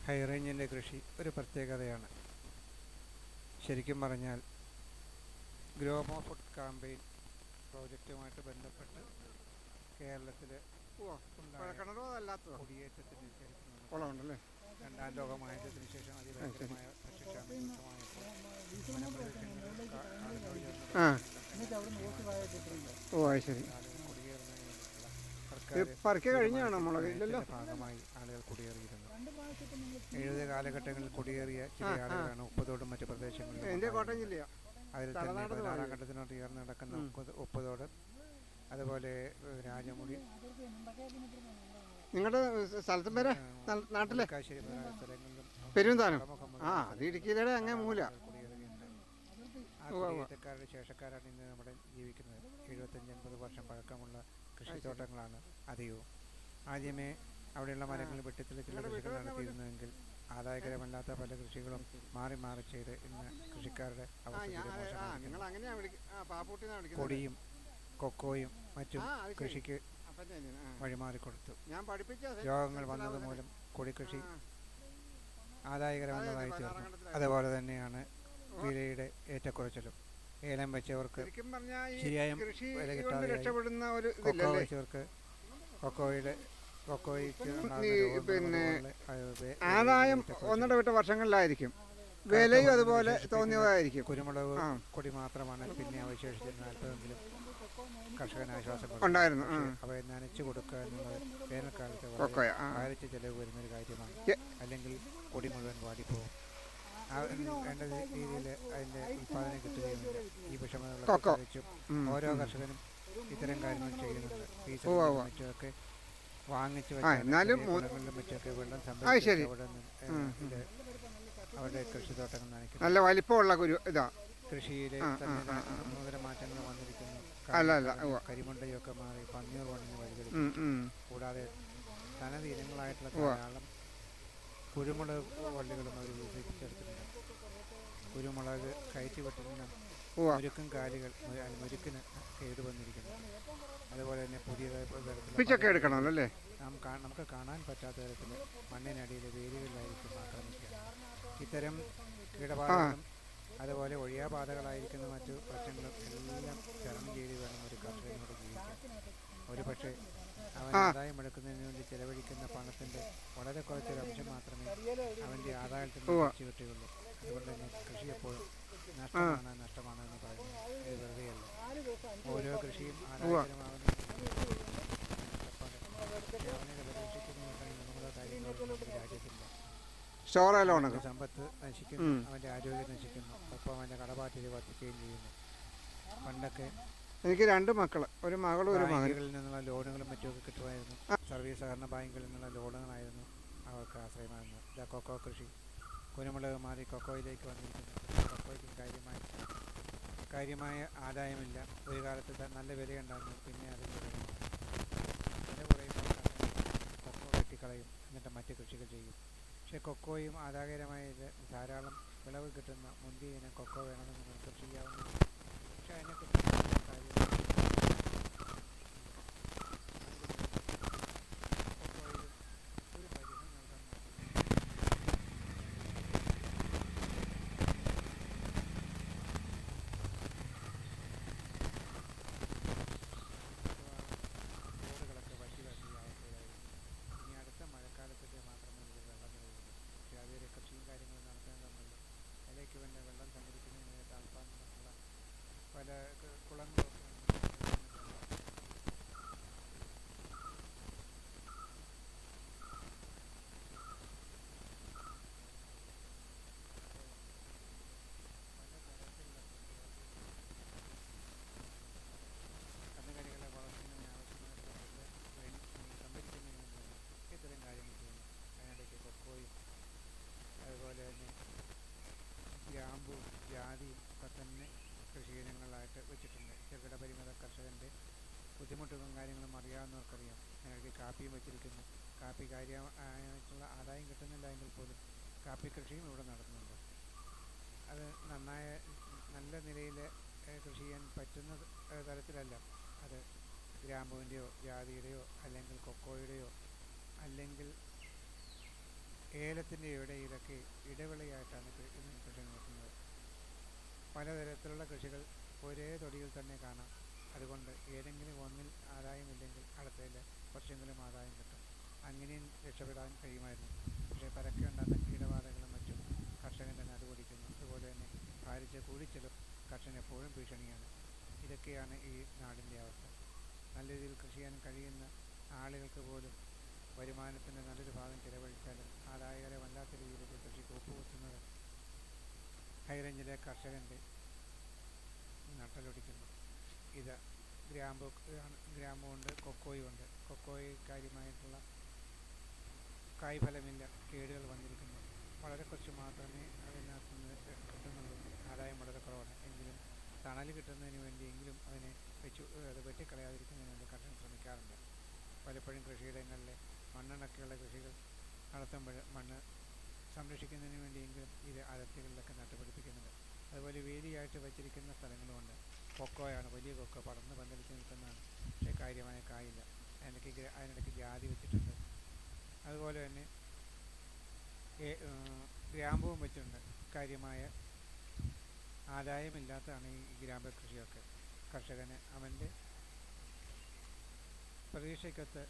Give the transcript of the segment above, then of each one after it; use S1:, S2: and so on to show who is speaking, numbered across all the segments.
S1: ഹൈറേഞ്ചിൻ്റെ കൃഷി ഒരു പ്രത്യേകതയാണ്. ശരിക്കും പറഞ്ഞാൽ ഗ്രോമോ ഫുഡ് കാമ്പയിൻ പ്രോജക്റ്റുമായിട്ട് ബന്ധപ്പെട്ട് കേരളത്തിൽ കുടിയേറ്റത്തിൻ്റെ ചരിത്രം രണ്ടാം ലോകമഹായുദ്ധത്തിന് ശേഷം അതിഭയങ്കരമായ ഭക്ഷ്യക്ഷാമം ഭാഗമായി ആളുകൾ കുടിയേറിയിരുന്നു. 70 കാലഘട്ടങ്ങളിൽ കുടിയേറിയ ചില ആളുകളാണ് ഉപ്പുതോടും മറ്റു പ്രദേശങ്ങളിലും. അതിൽ തന്നെ 16-ാം ഘട്ടത്തിനോട് ചേർന്ന് നടക്കുന്ന ഉപ്പുതോട്, അതുപോലെ രാജമുടി,
S2: നിങ്ങളുടെ സ്ഥലത്തും പേര് നാട്ടിലെ പെരുന്താനം. അത് ഇടുക്കിയിലെ അങ്ങേ മൂല.
S1: കുടിയേറ്റക്കാരുടെ ശേഷക്കാരാണ് ഇന്ന് നമ്മുടെ ജീവിക്കുന്നത്. 75-80 വർഷം പഴക്കമുള്ള കൃഷിത്തോട്ടങ്ങളാണ് അധികവും. ആദ്യമേ അവിടെയുള്ള മരങ്ങൾ വെട്ടിത്തിൽ ചില കൃഷികൾ നടത്തിയിരുന്നുവെങ്കിൽ ആദായകരമല്ലാത്ത പല കൃഷികളും മാറി മാറി ചെയ്ത് ഇന്ന് കൃഷിക്കാരുടെ കൊടിയും കൊക്കോയും മറ്റും കൃഷിക്ക് വഴിമാറിക്കൊടുത്തു. രോഗങ്ങൾ വന്നതുമൂലം കൊടിക്കൃഷി ആദായകരമല്ലാതായി തീർന്നു. അതുപോലെ തന്നെയാണ് വിലയുടെ ഏറ്റക്കുറച്ചിലും. ഏലം വെച്ചവർക്ക് ശരിയായ വില കിട്ടാതെ, കൊക്കോ വെച്ചവർക്ക് കൊക്കോയ്ക്ക്
S2: പിന്നെ ആദായം ഒന്നിടവിട്ട വർഷങ്ങളിലായിരിക്കും, വിലയും അതുപോലെ തോന്നിയതായിരിക്കും.
S1: കുരുമുളക് കൊടി മാത്രമാണ് പിന്നെ അവശേഷിച്ചിരുന്ന 40എങ്കിലും കർഷകന് ആശ്വാസം
S2: ഉണ്ടായിരുന്നു.
S1: അവയെ നനച്ചു കൊടുക്കുക എന്നുള്ളത് വേനൽക്കാലത്ത് ഭാരിച്ച ചെലവ് വരുന്നൊരു കാര്യമാണ്. അല്ലെങ്കിൽ കൊടി മുഴുവൻ വാടിപ്പോവും. വേണ്ട രീതിയിൽ അതിൻ്റെ ഉൽപ്പാദനം കിട്ടുകയുമില്ല. ഈ വിഷമതകളൊക്കെ വെച്ചും ഓരോ കർഷകനും ഇത്തരം കാര്യങ്ങൾ ചെയ്യുന്നുണ്ട്. ഫീസും മറ്റുമൊക്കെ വാങ്ങിച്ചു വെച്ചാലും മറ്റുമൊക്കെ വെള്ളം സംഭരിച്ച് അവരുടെ കൃഷിത്തോട്ടങ്ങൾ നനയ്ക്കുന്നു.
S2: നല്ല വലിപ്പമുള്ള
S1: കൃഷിയിലെ നൂതന മാറ്റങ്ങൾ വന്നിരിക്കുന്നു. കരിമണ്ടയൊക്കെ മാറി പന്നീർ വണ്ണിന് വഴിതെളിക്കും. കൂടാതെ തനത് ഇനങ്ങളായിട്ടുള്ള ധാരാളം കുരുമുളക് വള്ളികളും അവർ വികസിപ്പിച്ചെടുത്തിട്ടുണ്ട്. കുരുമുളക് കയറ്റി വെട്ടുന്ന മുരുക്കും കാലുകൾ മുരുക്കിന് കേടുവന്നിരിക്കുന്നു. അതുപോലെ തന്നെ പുതിയതായി നമുക്ക് കാണാൻ പറ്റാത്ത തരത്തിൽ മണ്ണിനടിയിൽ വേരുകളിലായിരിക്കും ആക്രമിക്കുക. ഇത്തരം കീടബാധകളും അതുപോലെ ഒഴിയാബാധകളായിരിക്കുന്ന മറ്റു പ്രശ്നങ്ങളും എല്ലാം തരണം ചെയ്ത് വേണം ഒരു കർഷകനോട് ജീവിക്കാൻ. ഒരു പക്ഷേ അവൻ ആദായം എടുക്കുന്നതിന് വേണ്ടി ചെലവഴിക്കുന്ന പണത്തിൻ്റെ വളരെ കുറച്ചൊരു അംശം മാത്രമേ അവൻ്റെ ആദായത്തിൽ നിന്ന് വെച്ച് കിട്ടുകയുള്ളൂ. അതുകൊണ്ട് തന്നെ കൃഷി എപ്പോഴും നഷ്ടമാണ് എന്ന് പറയുന്നത് ഇത് വെറുതെയല്ല. ഓരോ കൃഷിയും ആദായകരമാകുന്ന നമ്മുടെ കാര്യങ്ങൾ രാജ്യത്തില്ല. സമ്പത്ത് നശിക്കുന്നു, അവൻ്റെ ആരോഗ്യം നശിക്കുന്നു, ഒപ്പം അവൻ്റെ കടബാധ്യത വർദ്ധിക്കുകയും ചെയ്യുന്നു. പണ്ടൊക്കെ
S2: എനിക്ക് 2 മക്കൾ, ഒരു മകളും ഒരു മകനും.
S1: ബാങ്കുകളിൽ നിന്നുള്ള ലോണുകളും മറ്റുമൊക്കെ കിട്ടുമായിരുന്നു. സർവീസ് സഹകരണ ബാങ്കുകളിൽ നിന്നുള്ള ലോണുകളായിരുന്നു അവർക്ക് ആശ്രയമായിരുന്നത്. കൊക്കോ കൃഷി കുരുമുളക് മാറി കൊക്കോയിലേക്ക് വന്നിരിക്കുന്നു. കൊക്കോയ്ക്ക് കാര്യമായ ആദായമില്ല. ഒരു കാലത്ത് നല്ല വിലയുണ്ടായിരുന്നു, പിന്നെ അതിൻ്റെ വില കുറയുമ്പോൾ കൊക്കോ വെട്ടിക്കളയും, എന്നിട്ട് മറ്റ് കൃഷികൾ ചെയ്യും. പക്ഷേ കൊക്കോയും ആദായകരമായ ധാരാളം വിളവ് കിട്ടുന്ന മുന്തിയ ഇനം കൊക്കോ വേണമെന്ന് നമുക്ക് കൃഷി ചെയ്യാവുന്നതാണ്. പക്ഷേ അതിനെക്കുറിച്ച് കാര്യം ജാതിയും ഒക്കെ തന്നെ കൃഷിയിനങ്ങളായിട്ട് വെച്ചിട്ടുണ്ട്. ചെറുകിട പരിമിത കർഷകൻ്റെ ബുദ്ധിമുട്ടുകളും കാര്യങ്ങളും അറിയാവുന്നവർക്കറിയാം. അതിനിടയ്ക്ക് കാപ്പിയും വെച്ചിരിക്കുന്നു. കാപ്പി കാര്യമായിട്ടുള്ള ആദായം കിട്ടുന്നില്ല എങ്കിൽ പോലും കാപ്പി കൃഷിയും ഇവിടെ നടത്തുന്നുണ്ട്. അത് നല്ല നിലയിൽ കൃഷി ചെയ്യാൻ പറ്റുന്ന തരത്തിലല്ല. അത് ഗ്രാമ്പുവിൻ്റെയോ ജാതിയുടെയോ അല്ലെങ്കിൽ കൊക്കോയുടെയോ അല്ലെങ്കിൽ ഏലത്തിൻ്റെ ഇടയിലൊക്കെ ഇടവിളയായിട്ടാണ് കൃഷി നടത്തുന്നത്. പലതരത്തിലുള്ള കൃഷികൾ ഒരേ തൊടിയിൽ തന്നെ കാണാം. അതുകൊണ്ട് ഏതെങ്കിലും ഒന്നിൽ ആദായമില്ലെങ്കിൽ അടുത്തതിൽ കുറച്ചെങ്കിലും ആദായം കിട്ടും. അങ്ങനെയും രക്ഷപ്പെടാൻ കഴിയുമായിരുന്നു. പക്ഷേ പരക്കെ ഉണ്ടാകുന്ന കീടബാധകളും മറ്റും കർഷകൻ്റെ നടുപൊടിക്കുന്നു. അതുപോലെ തന്നെ ഭാരിച്ച കൂലിച്ചെലവ് കർഷകന് എപ്പോഴും ഭീഷണിയാണ്. ഇതൊക്കെയാണ് ഈ നാടിൻ്റെ അവസ്ഥ. നല്ല രീതിയിൽ കൃഷി ചെയ്യാൻ കഴിയുന്ന ആളുകൾക്ക് പോലും വരുമാനത്തിൻ്റെ നല്ലൊരു ഭാഗം ചിലവഴിച്ചാലും ആദായകരമല്ലാത്ത രീതിയിലേക്ക് കൃഷിക്ക് ഒപ്പുവെത്തുന്നത് ഹൈറേഞ്ചിലെ കർഷകൻ്റെ നട്ടലൊടിക്കുന്നു. ഇത് ഗ്രാമ്പുണ്ട്, കൊക്കോയുണ്ട്. കൊക്കോയിൽ കാര്യമായിട്ടുള്ള കായ്ഫലമില്ല, കേടുകൾ വന്നിരിക്കുന്നു. വളരെ കുറച്ച് മാത്രമേ അതിനകത്ത് നിന്ന് കിട്ടുന്നുള്ളൂ. ആദായം വളരെ കുറവാണ്. എങ്കിലും തണൽ കിട്ടുന്നതിന് വേണ്ടിയെങ്കിലും അത് വെട്ടിക്കളയാതിരിക്കുന്നതിന് വേണ്ടി കർഷകൻ ശ്രമിക്കാറുണ്ട്. പലപ്പോഴും കൃഷിയിടങ്ങളിലെ മണ്ണിണക്കെയുള്ള കൃഷികൾ നടത്തുമ്പോൾ മണ്ണ് സംരക്ഷിക്കുന്നതിന് വേണ്ടിയെങ്കിലും ഇത് അതിർത്തികളിലൊക്കെ നട്ടുപിടിപ്പിക്കുന്നുണ്ട്. അതുപോലെ വേലിയായിട്ട് വച്ചിരിക്കുന്ന സ്ഥലങ്ങളുമുണ്ട്. കൊക്കോയാണ്, വലിയ കൊക്കോ പടർന്ന് പന്തലിച്ച് നിൽക്കുന്നതാണ്. പക്ഷേ കാര്യമായ കായില്ല. അതിനിടയ്ക്ക് ജാതി വെച്ചിട്ടുണ്ട്. അതുപോലെ തന്നെ ഗ്രാമ്പുവും വെച്ചിട്ടുണ്ട്. കാര്യമായ ആദായമില്ലാത്തതാണ് ഈ ഗ്രാമ്പ കൃഷിയൊക്കെ. കർഷകന് അവൻ്റെ പ്രതീക്ഷയ്ക്കൊത്ത്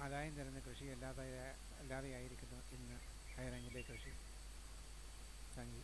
S1: ആദായം തരുന്ന കൃഷി അല്ലാതെയായിരിക്കുന്നു ഇന്ന് ഹൈറേഞ്ചിലെ കൃഷി. Thank you.